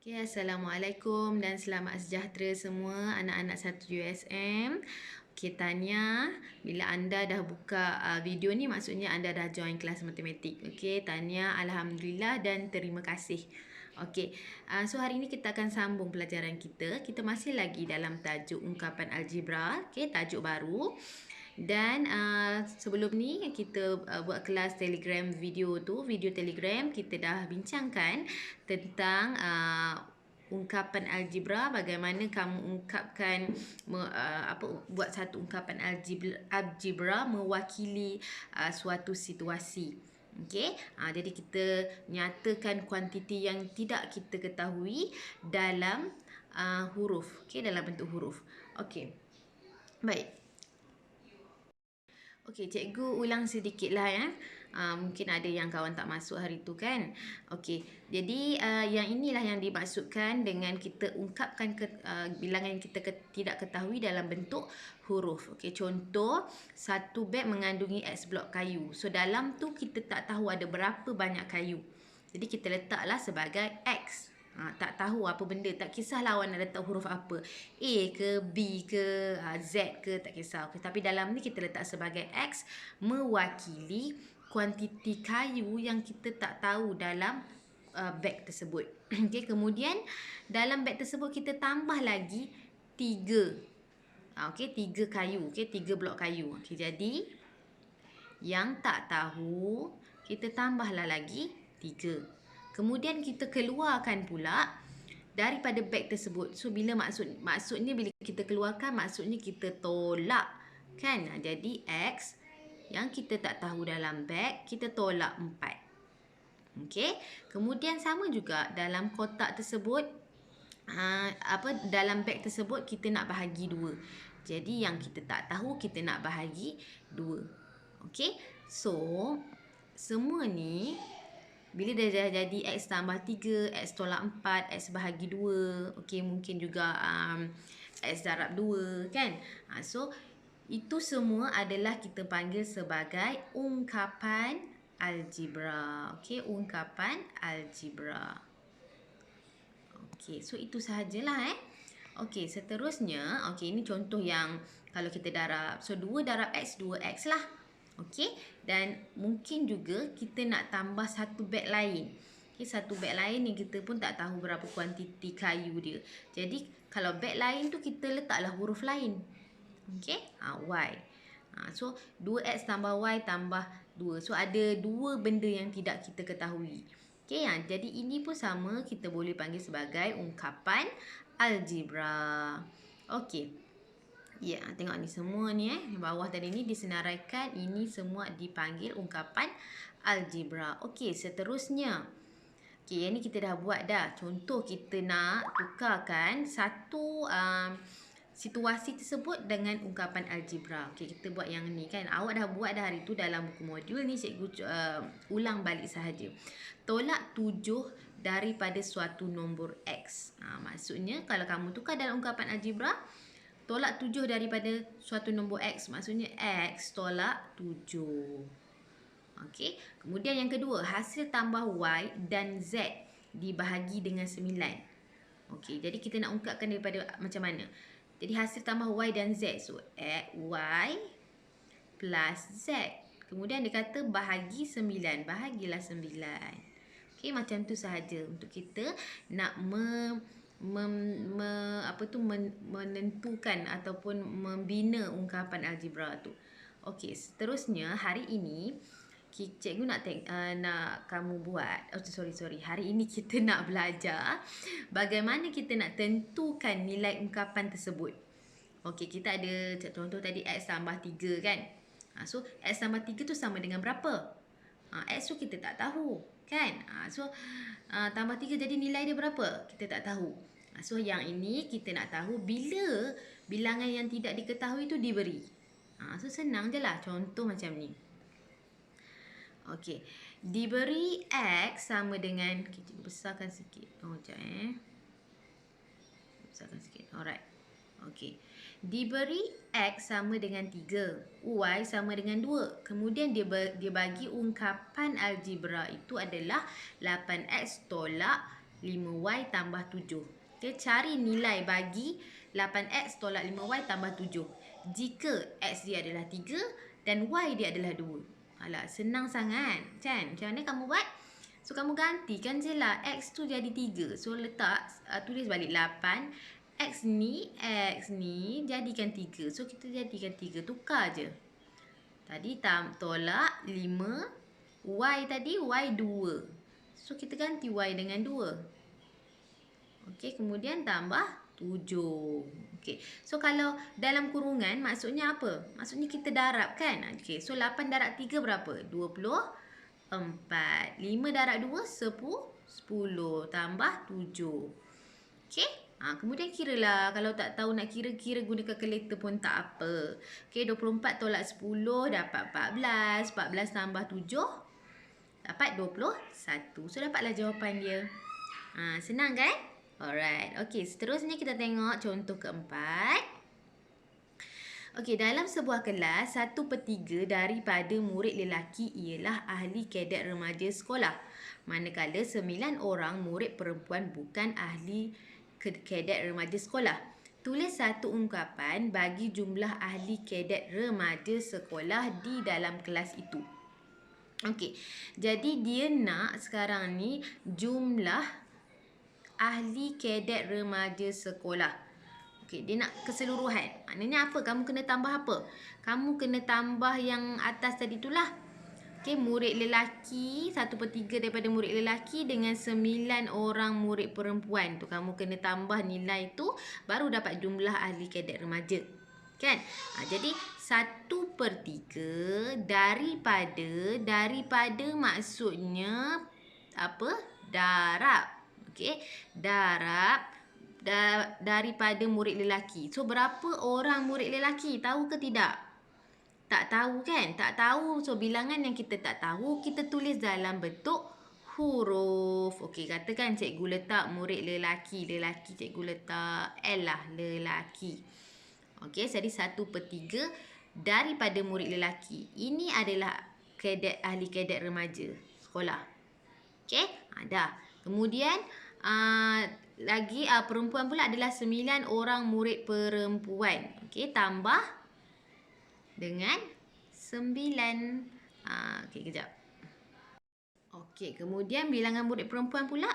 Okay, Assalamualaikum dan selamat sejahtera semua anak-anak 1 USM. Okay, Tanya, bila anda dah buka video ni maksudnya anda dah join kelas matematik. Okay, Tanya, Alhamdulillah dan terima kasih. Okay, so hari ni kita akan sambung pelajaran kita. Kita masih lagi dalam tajuk ungkapan algebra. Okay, tajuk baru. Dan sebelum ni kita buat kelas Telegram video tu, video Telegram kita dah bincangkan tentang ungkapan algebra, bagaimana kamu ungkapkan buat satu ungkapan algebra mewakili suatu situasi. Okey, jadi kita nyatakan kuantiti yang tidak kita ketahui dalam huruf, okey, dalam bentuk huruf. Okey. Baik. Okey, cikgu ulang sedikitlah ya. Mungkin ada yang kawan tak masuk hari tu kan. Okey, jadi yang inilah yang dimaksudkan dengan kita ungkapkan bilangan yang kita tidak ketahui dalam bentuk huruf. Okey, contoh satu beg mengandungi X blok kayu. So dalam tu kita tak tahu ada berapa banyak kayu. Jadi kita letaklah sebagai X. Tak tahu apa benda, tak kisahlah awak nak letak huruf apa, A ke, B ke, Z ke, tak kisah. Okay, tapi dalam ni kita letak sebagai X mewakili kuantiti kayu yang kita tak tahu dalam beg tersebut. Okay, kemudian dalam beg tersebut kita tambah lagi 3. Okay, 3 kayu. Okay, 3 blok kayu. Okay, jadi yang tak tahu kita tambahlah lagi 3. Kemudian kita keluarkan pula daripada beg tersebut. So bila maksudnya bila kita keluarkan maksudnya kita tolak kan. Jadi X yang kita tak tahu dalam beg kita tolak 4. Okey. Kemudian sama juga dalam kotak tersebut dalam beg tersebut kita nak bahagi 2. Jadi yang kita tak tahu kita nak bahagi 2. Okey. So semua ni bila dah jadi X tambah 3, X tolak 4, X bahagi 2. Okey, mungkin juga X darab 2 kan. So itu semua adalah kita panggil sebagai ungkapan algebra. Okey, ungkapan algebra. Okey, so itu sahajalah Okey, seterusnya, okey, ini contoh yang kalau kita darab. So 2 darab X, 2X lah. Okey, dan mungkin juga kita nak tambah satu beg lain. Okey, satu beg lain ni kita pun tak tahu berapa kuantiti kayu dia. Jadi kalau beg lain tu kita letaklah huruf lain. Okey, Y. So 2X tambah Y tambah 2. So ada 2 benda yang tidak kita ketahui. Okey, jadi ini pun sama kita boleh panggil sebagai ungkapan algebra. Okey. Ya, tengok ni semua ni bawah tadi ni disenaraikan, ini semua dipanggil ungkapan algebra. Okey, seterusnya. Okey, yang ni kita dah buat dah. Contoh kita nak tukarkan satu situasi tersebut dengan ungkapan algebra. Okey, kita buat yang ni kan. Awak dah buat dah hari tu dalam buku modul ni, cikgu ulang balik sahaja. Tolak 7 daripada suatu nombor X. Maksudnya kalau kamu tukar dalam ungkapan algebra, tolak 7 daripada suatu nombor X. Maksudnya X tolak 7. Okey. Kemudian yang kedua, hasil tambah Y dan Z dibahagi dengan 9. Okey. Jadi kita nak ungkapkan daripada macam mana? Jadi hasil tambah Y dan Z. So Y plus Z. Kemudian dia kata bahagi 9. Bahagilah 9. Okey, macam tu sahaja untuk kita nak menentukan ataupun membina ungkapan algebra tu. Okey, seterusnya hari ini cikgu nak kamu buat. Hari ini kita nak belajar bagaimana kita nak tentukan nilai ungkapan tersebut. Okey, kita ada contoh tadi X tambah 3 kan. So X tambah 3 tu sama dengan berapa? X tu kita tak tahu kan. So tambah 3 jadi nilai dia berapa? Kita tak tahu. So yang ini kita nak tahu bila bilangan yang tidak diketahui tu diberi. So senang je lah. Contoh macam ni. Okey. Diberi X sama dengan, kita besarkan sikit. Sekejap besarkan sikit. Alright. Okey. Diberi X sama dengan 3, Y sama dengan 2. Kemudian dia bagi ungkapan algebra itu adalah 8X tolak 5Y tambah 7. Okay, cari nilai bagi 8X tolak 5Y tambah 7. Jika X dia adalah 3 dan Y dia adalah 2. Alah, senang sangat kan? Macam mana kamu buat? So, kamu gantikan je lah. X tu jadi 3. So, letak, tulis balik 8. X ni jadikan 3. So, kita jadikan 3. Tukar je. Tadi tolak 5. Y tadi, Y 2. So, kita ganti Y dengan 2. Okey, kemudian tambah 7. Okey. So kalau dalam kurungan maksudnya apa? Maksudnya kita darab kan? Okey. So 8 darab 3 berapa? 24. 5 darab 2 10 tambah 7. Okey? Kemudian kiralah. Kalau tak tahu nak kira guna kalkulator pun tak apa. Okey, 24 tolak 10 dapat 14. 14 tambah 7 dapat 21. So dapatlah jawapan dia. Senang kan? Alright. Okey, seterusnya kita tengok contoh keempat. Okey, dalam sebuah kelas, 1/3 daripada murid lelaki ialah ahli kadet remaja sekolah. Manakala 9 orang murid perempuan bukan ahli kadet remaja sekolah. Tulis satu ungkapan bagi jumlah ahli kadet remaja sekolah di dalam kelas itu. Okey, jadi dia nak sekarang ni jumlah ahli kadet remaja sekolah. Okey, dia nak keseluruhan. Maknanya apa? Kamu kena tambah apa? Kamu kena tambah yang atas tadi itulah. Okey, murid lelaki, 1/3 daripada murid lelaki dengan 9 orang murid perempuan. Tu kamu kena tambah nilai tu baru dapat jumlah ahli kadet remaja. Kan? Jadi 1/3 daripada maksudnya apa? Darab. Okey, darab daripada murid lelaki. So, berapa orang murid lelaki? Tahu ke tidak? Tak tahu kan? Tak tahu. So, bilangan yang kita tak tahu, kita tulis dalam bentuk huruf. Okey, katakan cikgu letak murid lelaki. Lelaki cikgu letak L lah, lelaki. Okey, jadi 1/3 daripada murid lelaki. Ini adalah ahli kadet remaja sekolah. Okey, dah. Kemudian lagi perempuan pula adalah 9 orang murid perempuan. Okey, tambah dengan 9. Okey, kejap. Okey, kemudian bilangan murid perempuan pula.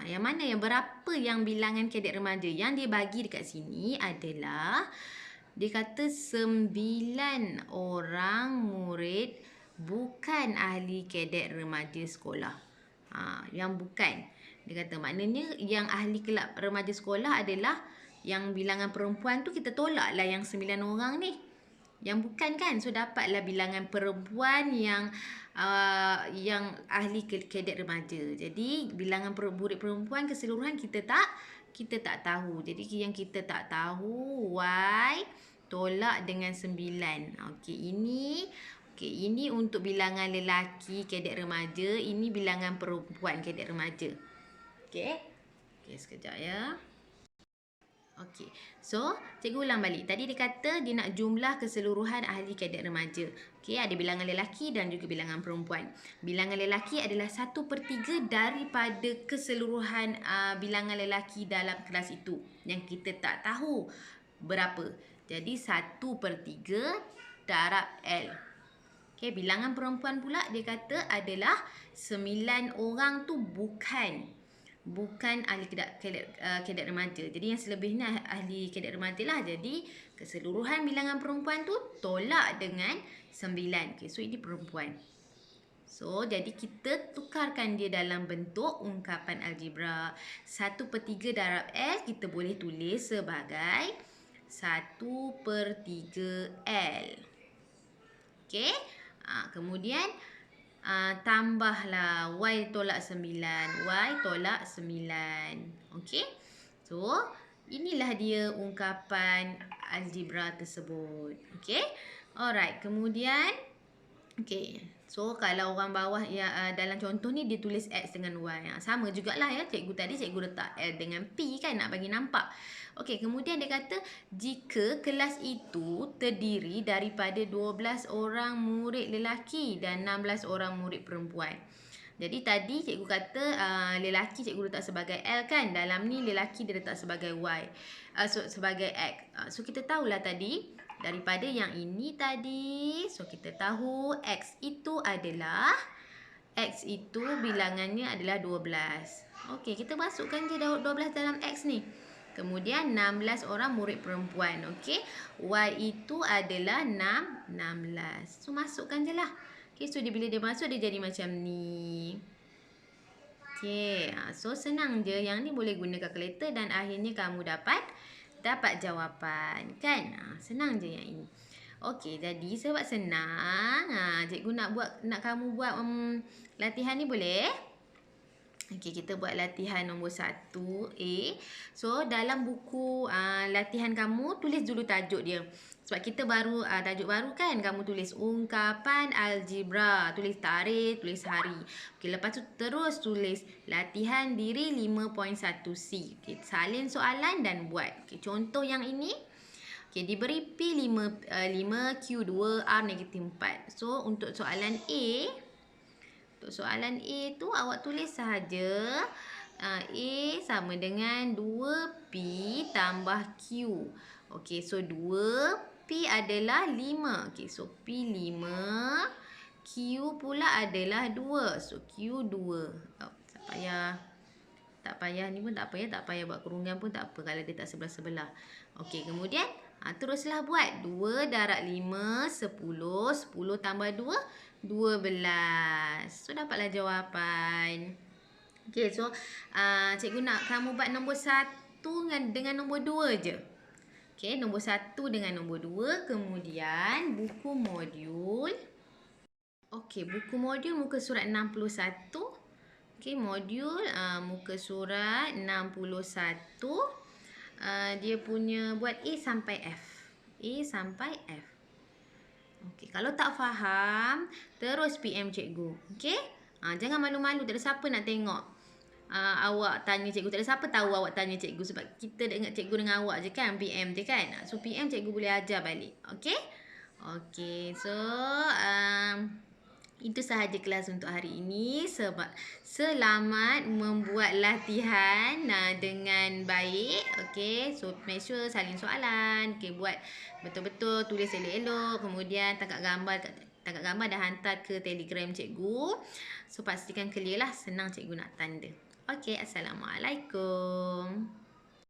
Yang mana yang berapa yang bilangan kadet remaja? Yang dia bagi dekat sini adalah dia kata 9 orang murid bukan ahli kadet remaja sekolah. Yang bukan. Dia kata maknanya yang ahli kelab remaja sekolah adalah yang bilangan perempuan tu kita tolak lah yang 9 orang ni. Yang bukan kan. So dapatlah bilangan perempuan yang ahli kadet remaja. Jadi bilangan murid perempuan keseluruhan kita tak tahu. Jadi yang kita tak tahu Y tolak dengan 9. Okey, ini untuk bilangan lelaki kadet remaja, ini bilangan perempuan kadet remaja. Okey, sekejap ya. Okey, so cikgu ulang balik. Tadi dia kata dia nak jumlah keseluruhan ahli kadet remaja. Okey, ada bilangan lelaki dan juga bilangan perempuan. Bilangan lelaki adalah 1/3 daripada keseluruhan bilangan lelaki dalam kelas itu. Yang kita tak tahu berapa. Jadi 1/3 darab L. Okey, bilangan perempuan pula dia kata adalah 9 orang tu bukan ahli kadet remaja. Jadi yang selebihnya ahli kadet remaja lah. Jadi keseluruhan bilangan perempuan tu tolak dengan 9. Okay, so ini perempuan. So jadi kita tukarkan dia dalam bentuk ungkapan algebra. 1/3 darab L kita boleh tulis sebagai 1/3 L. Okay. Kemudian tambahlah Y tolak 9. Y tolak 9. Okey. So, inilah dia ungkapan algebra tersebut. Okey. Alright. Kemudian, okey. So, kalau orang bawah dalam contoh ni dia tulis X dengan Y. Sama jugalah ya. Cikgu letak L dengan P kan nak bagi nampak. Okey, kemudian dia kata jika kelas itu terdiri daripada 12 orang murid lelaki dan 16 orang murid perempuan. Jadi tadi cikgu kata lelaki cikgu letak sebagai L kan. Dalam ni lelaki dia letak sebagai Y. Sebagai X. So kita tahulah tadi daripada yang ini tadi. So kita tahu X itu bilangannya adalah 12. Okey, kita masukkan je 12 dalam X ni. Kemudian 16 orang murid perempuan. Okey. Y itu adalah 16. So masukkan je lah. Okey, so bila dia masuk dia jadi macam ni. Okey, so senang je. Yang ni boleh guna kalkulator dan akhirnya kamu dapat jawapan kan. Senang je yang ini. Okey, jadi sebab senang, cikgu nak kamu buat latihan ni boleh? Okey, kita buat latihan nombor 1A. So, dalam buku latihan kamu, tulis dulu tajuk dia. Sebab kita baru, tajuk baru kan. Kamu tulis ungkapan algebra. Tulis tarikh, tulis hari. Okey, lepas tu terus tulis latihan diri 5.1C. Okey, salin soalan dan buat. Okey, contoh yang ini. Okey, diberi P 5Q2R negatif 4. So, untuk soalan A, tu awak tulis sahaja A sama dengan 2P tambah Q. Okey, so 2P adalah 5. Okey, so P 5. Q pula adalah 2. So Q 2. Tak payah ni pun tak payah buat kurungan pun tak apa kalau dia tak sebelah-sebelah. Okey, kemudian teruslah buat 2 darab 5 10. 10 tambah 2 12. So dapatlah jawapan. Okey, so cikgu nak kamu buat nombor 1 dengan nombor 2 je. Okey, nombor 1 dengan nombor 2. Kemudian buku modul. Okey, buku modul muka surat 61. Okey, modul muka surat 61. Dia punya buat A sampai F. A sampai F. Okey, kalau tak faham, terus PM cikgu. Okey? Jangan malu-malu, tak ada siapa nak tengok. Awak tanya cikgu, tak ada siapa tahu awak tanya cikgu sebab kita ingat cikgu dengan awak je kan, PM je kan. So PM cikgu boleh ajar balik. Okey? Okey, so itu sahaja kelas untuk hari ini. Selamat membuat latihan dengan baik. Okey, so make sure salin soalan. Okey, buat betul-betul, tulis elok-elok. Kemudian tangkap gambar dan hantar ke Telegram cikgu. So pastikan clear lah, senang cikgu nak tanda. Okey, assalamualaikum.